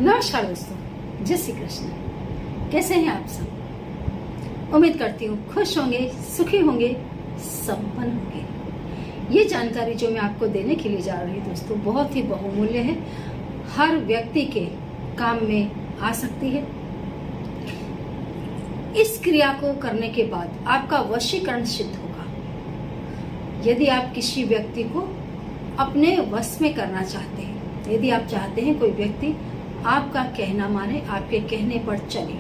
नमस्कार दोस्तों, जय श्री कृष्ण। कैसे हैं आप सब? उम्मीद करती हूँ खुश होंगे, सुखी होंगे, संपन्न होंगे। ये जानकारी जो मैं आपको देने के लिए जा रही हूँ दोस्तों, बहुत ही बहुमूल्य है, हर व्यक्ति के काम में आ सकती है। इस क्रिया को करने के बाद आपका वशीकरण सिद्ध होगा। यदि आप किसी व्यक्ति को अपने वश में करना चाहते हैं, यदि आप चाहते हैं कोई व्यक्ति आपका कहना माने, आपके कहने पर चले,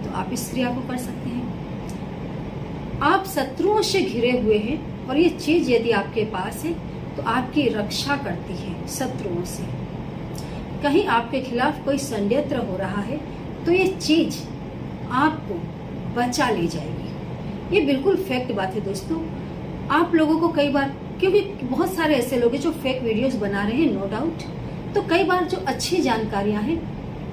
तो आप इस क्रिया को कर सकते हैं। आप शत्रुओं से घिरे हुए हैं और ये चीज यदि आपके पास है तो आपकी रक्षा करती है शत्रुओं से। कहीं आपके खिलाफ कोई षड्यंत्र हो रहा है तो ये चीज आपको बचा ले जाएगी। ये बिल्कुल फैक्ट बात है दोस्तों। आप लोगों को कई बार, क्योंकि बहुत सारे ऐसे लोग हैं जो फेक वीडियोस बना रहे हैं, नो डाउट, तो कई बार जो अच्छी जानकारियां हैं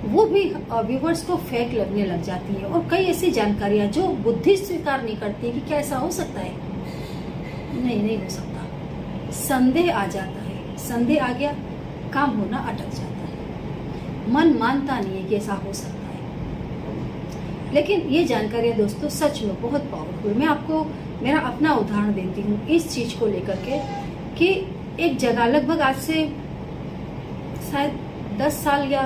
वो भी व्यूवर्स को फेक लगने लग जाती है। और कई ऐसी जानकारियां जो बुद्धि स्वीकार नहीं करती है कि क्या ऐसा हो सकता है। नहीं हो सकता। संदेह आ जाता है, संदेह आ गया, काम होना अटक जाता है, मन मानता नहीं है कि ऐसा हो सकता है। लेकिन ये जानकारियां दोस्तों सच में बहुत पावरफुल। मैं आपको मेरा अपना उदाहरण देती हूँ इस चीज को लेकर के कि एक जगह लगभग आज से शायद 10 साल या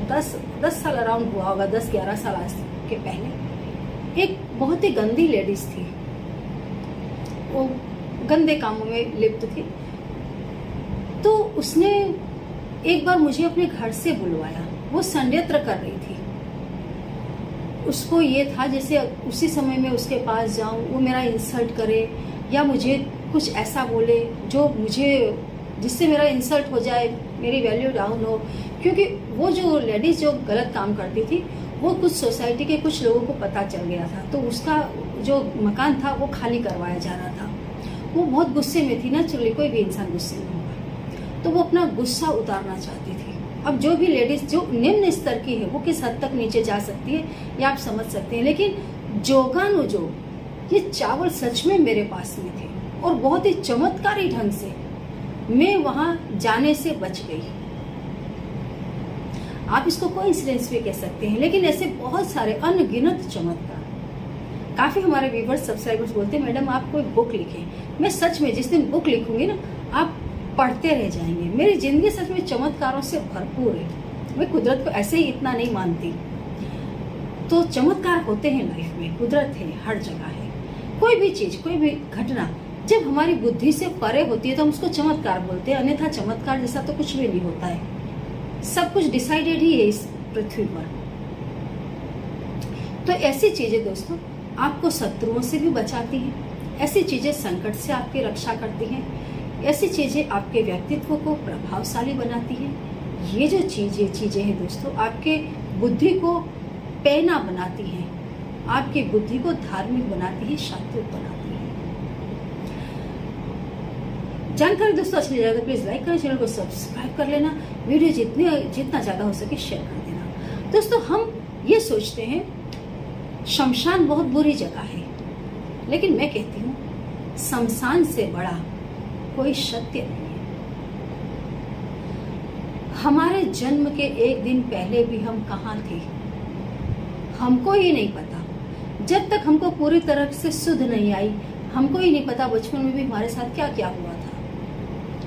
10 साल अराउंड हुआ होगा, 10-11 साल आज के पहले एक बहुत ही गंदी लेडीज थी। वो गंदे कामों में लिप्त थी। तो उसने एक बार मुझे अपने घर से बुलवाया। वो षड्यंत्र कर रही थी। उसको ये था जैसे उसी समय में उसके पास जाऊं, वो मेरा इंसल्ट करे या मुझे कुछ ऐसा बोले जो मुझे, जिससे मेरा इंसल्ट हो जाए, मेरी वैल्यू डाउन हो। क्योंकि वो जो लेडीज जो गलत काम करती थी वो कुछ सोसाइटी के कुछ लोगों को पता चल गया था, तो उसका जो मकान था वो खाली करवाया जा रहा था। वो बहुत गुस्से में थी ना, चलिए कोई भी इंसान गुस्से में होगा, तो वो अपना गुस्सा उतारना चाहती थी। अब जो भी लेडीज जो निम्न स्तर की है वो किस हद तक नीचे जा सकती है ये आप समझ सकते हैं। लेकिन जोगानुजोग ये चावल सच में मेरे पास में थे और बहुत ही चमत्कारी ढंग से मैं वहां जाने से बच गई। आप इसको कोइंसिडेंस भी कह सकते हैं, लेकिन ऐसे बहुत सारे अनगिनत चमत्कार। काफी हमारे व्यूवर्स, सब्सक्राइबर्स बोलते हैं मैडम आप कोई बुक लिखें। मैं सच में जिस दिन बुक लिखूंगी ना, आप पढ़ते रह जाएंगे। मेरी जिंदगी सच में चमत्कारों से भरपूर है। मैं कुदरत को ऐसे ही इतना नहीं मानती। तो चमत्कार होते हैं लाइफ में, कुदरत है, हर जगह है। कोई भी चीज, कोई भी घटना जब हमारी बुद्धि से परे होती है तो हम उसको चमत्कार बोलते हैं, अन्यथा चमत्कार जैसा तो कुछ भी नहीं होता है। सब कुछ डिसाइडेड ही है इस पृथ्वी पर। तो ऐसी चीजें दोस्तों आपको शत्रुओं से भी बचाती हैं, ऐसी चीजें संकट से आपकी रक्षा करती हैं, ऐसी चीजें आपके व्यक्तित्व को प्रभावशाली बनाती हैं। ये जो चीजें हैं दोस्तों आपके बुद्धि को पैना बनाती हैं, आपकी बुद्धि को धार्मिक बनाती है, सात्विक बनाती है। जानकारी दोस्तों अच्छी लगे तो प्लीज लाइक करें, चैनल को सब्सक्राइब कर लेना, वीडियो जितना ज्यादा हो सके शेयर कर देना। दोस्तों हम ये सोचते हैं शमशान बहुत बुरी जगह है, लेकिन मैं कहती हूँ शमशान से बड़ा कोई सत्य नहीं है। हमारे जन्म के एक दिन पहले भी हम कहाँ थे हमको ही नहीं पता। जब तक हमको पूरी तरह से सुध नहीं आई, हमको ही नहीं पता बचपन में भी हमारे साथ क्या क्या हुआ था।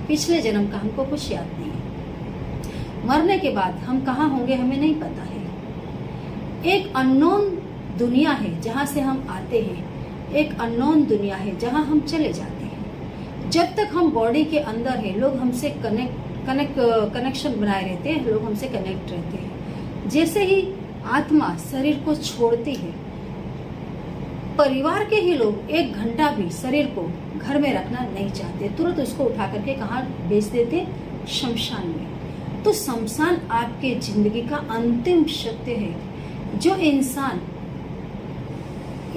पिछले जन्म का हमको कुछ याद नहीं है। मरने के बाद हम कहाँ होंगे हमें नहीं पता है। एक अननोन दुनिया है जहाँ से हम आते हैं, एक अननोन दुनिया है जहाँ हम चले जाते हैं। जब तक हम बॉडी के अंदर है, लोग हमसे कनेक्शन बनाए रहते हैं, लोग हमसे कनेक्ट रहते हैं। जैसे ही आत्मा शरीर को छोड़ती है, परिवार के ही लोग 1 घंटा भी शरीर को घर में रखना नहीं चाहते, तुरंत उसको उठा करके कहाँ भेज देते? शमशान में। तो शमशान आपके जिंदगी का अंतिम सत्य है, जो इंसान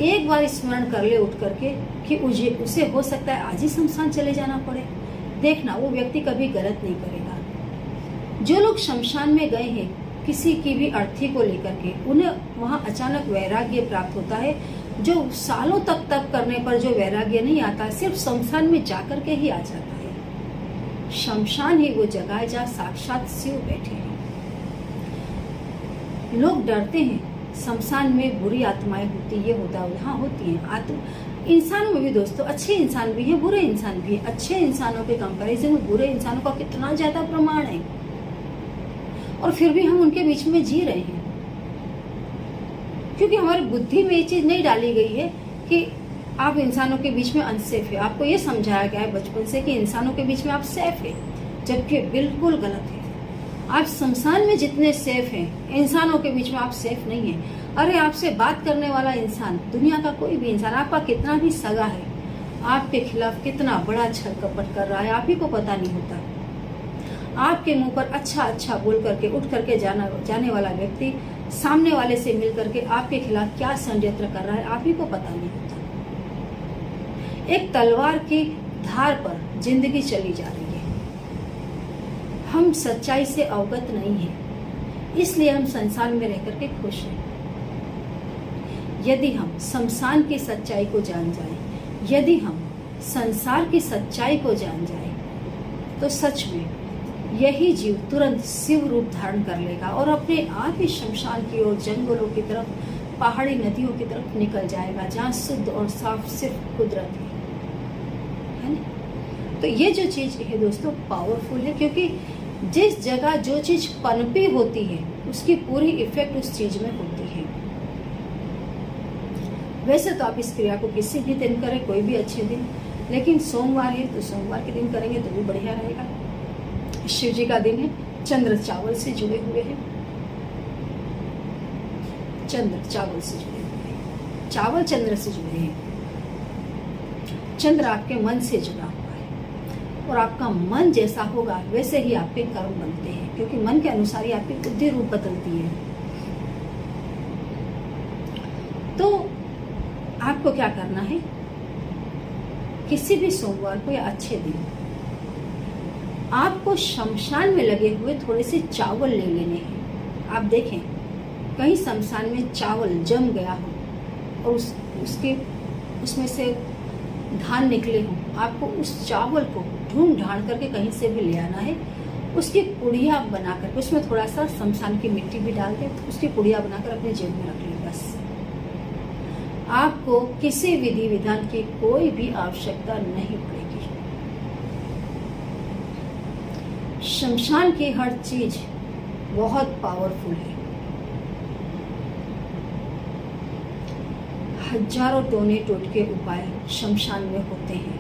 एक बार स्मरण कर ले उठ करके कि उसे हो सकता है आज ही शमशान चले जाना पड़े, देखना वो व्यक्ति कभी गलत नहीं करेगा। जो लोग शमशान में गए हैं किसी की भी अर्थी को लेकर के, उन्हें वहां अचानक वैराग्य प्राप्त होता है, जो सालों तक तप करने पर जो वैराग्य नहीं आता, सिर्फ शमशान में जाकर के ही आ जाता है। शमशान ही वो जगह है जहाँ साक्षात शिव बैठे हैं। लोग डरते हैं शमशान में बुरी आत्माएं होती, ये होता है। हाँ, होती हैं। इंसानों में भी दोस्तों अच्छे इंसान भी हैं, बुरे इंसान भी हैं। अच्छे इंसानों के कंपैरिजन में बुरे इंसानों का कितना ज्यादा प्रमाण है, और फिर भी हम उनके बीच में जी रहे हैं, क्योंकि हमारी बुद्धि में ये चीज नहीं डाली गई है कि आप इंसानों के बीच में अनसेफ है। आपको ये समझाया गया है बचपन से कि इंसानों के बीच में आप सेफ है, जबकि बिल्कुल गलत है। आप शमशान में जितने सेफ हैं, इंसानों के बीच में आप सेफ नहीं है। अरे, आपसे बात करने वाला इंसान, दुनिया का कोई भी इंसान, आपका कितना भी सगा है, आपके खिलाफ कितना बड़ा छल कपट कर रहा है, आप ही को पता नहीं होता। आपके मुंह पर अच्छा अच्छा बोल करके उठ करके जाने वाला व्यक्ति सामने वाले से मिल करके आपके खिलाफ क्या षड्यंत्र कर रहा है, आप ही को पता नहीं होता। एक तलवार की धार पर जिंदगी चली जा रही है। हम सच्चाई से अवगत नहीं है, इसलिए हम संसार में रह करके खुश हैं। यदि हम शमशान की सच्चाई को जान जाएं, यदि हम संसार की सच्चाई को जान जाएं, तो सच में यही जीव तुरंत शिव रूप धारण कर लेगा और अपने आप ही शमशान की ओर, जंगलों की तरफ, पहाड़ी नदियों की तरफ निकल जाएगा, जहाँ शुद्ध और साफ सिर्फ कुदरत है ना। तो ये जो चीज है दोस्तों पावरफुल है, क्योंकि जिस जगह जो चीज पनपी होती है उसकी पूरी इफेक्ट उस चीज में होती है। वैसे तो आप इस क्रिया को किसी भी दिन करें, कोई भी अच्छे दिन, लेकिन सोमवार है तो सोमवार के दिन करेंगे तो भी बढ़िया रहेगा। शिव जी का दिन है, चंद्र चावल से जुड़े हुए हैं, चंद्र चावल से जुड़े हुए हैं, चावल चंद्र से जुड़े हैं। चंद्र आपके मन से जुड़ा हुआ है, और आपका मन जैसा होगा वैसे ही आपके कर्म बनते हैं, क्योंकि मन के अनुसार ही आपकी बुद्धि रूप बदलती है। तो आपको क्या करना है, किसी भी सोमवार को या अच्छे दिन आपको शमशान में लगे हुए थोड़े से चावल ले लेने हैं। आप देखें कहीं शमशान में चावल जम गया हो और उसमें से धान निकले हों, आपको उस चावल को ढूंढ ढांड करके कहीं से भी ले आना है। उसकी पुड़िया बना करके, उसमें थोड़ा सा शमशान की मिट्टी भी डाल के उसकी पुड़िया बनाकर अपने जेब में रख लें। बस आपको किसी विधि विधान की कोई भी आवश्यकता नहीं पड़ेगी। शमशान की हर चीज बहुत पावरफुल है। हजारों टोने टोटके उपाय शमशान में होते हैं।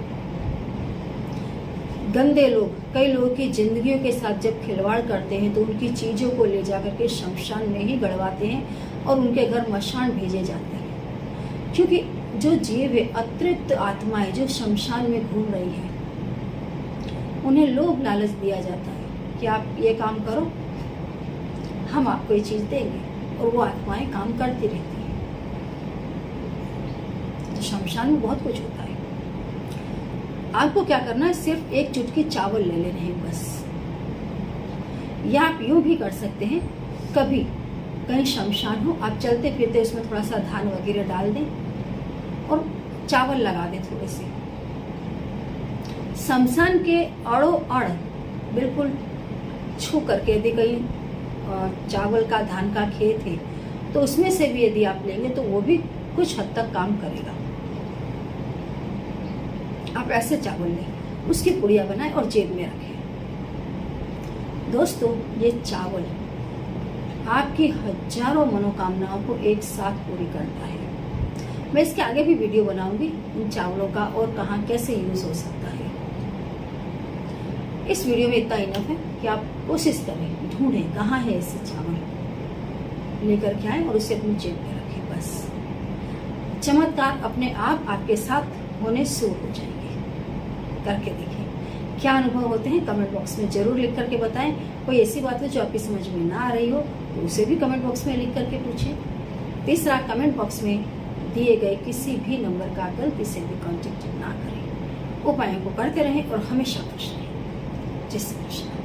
गंदे लोग कई लोगों की जिंदगियों के साथ जब खिलवाड़ करते हैं तो उनकी चीजों को ले जाकर के शमशान में ही गड़वाते हैं और उनके घर मशान भेजे जाते हैं। क्योंकि जो जीव है, अतृप्त आत्माएं जो शमशान में घूम रही है, उन्हें लोभ लालच दिया जाता है कि आप ये काम करो, हम आपको ये चीज देंगे, और वो आत्माएं काम करती रहती हैं। तो शमशान में बहुत कुछ होता है। आपको क्या करना है, सिर्फ एक चुटकी चावल ले लेने हैं बस। या आप यूं भी कर सकते हैं, कभी कहीं शमशान हो, आप चलते फिरते उसमें थोड़ा सा धान वगैरह डाल दें और चावल लगा दें थोड़े से। शमशान के अड़ो अड़ बिल्कुल छू करके, यदि कहीं चावल का धान का खेत है तो उसमें से भी यदि आप लेंगे तो वो भी कुछ हद तक काम करेगा। आप ऐसे चावल लें, उसकी पुड़िया बनाएं और जेब में रखें। दोस्तों, ये चावल आपकी हजारों मनोकामनाओं को एक साथ पूरी करता है। मैं इसके आगे भी वीडियो बनाऊंगी इन चावलों का और कहाँ कैसे यूज हो सकता है। इस वीडियो में इतना इनफ है कि आप कोशिश करें, ढूंढें कहाँ है ऐसे चावल, लेकर के आए और उसे अपनी जेब में रखें। बस चमत्कार अपने आप आपके साथ होने शुरू हो जाएंगे। करके देखिए क्या अनुभव होते हैं, कमेंट बॉक्स में जरूर लिख करके बताएं। कोई ऐसी बात है जो आपकी समझ में ना आ रही हो तो उसे भी कमेंट बॉक्स में लिख करके पूछें। तीसरा, कमेंट बॉक्स में दिए गए किसी भी नंबर का गलती से भी कॉन्टेक्ट ना करें। उपायों को करते रहें और हमेशा खुश रहें। जय श्री कृष्ण।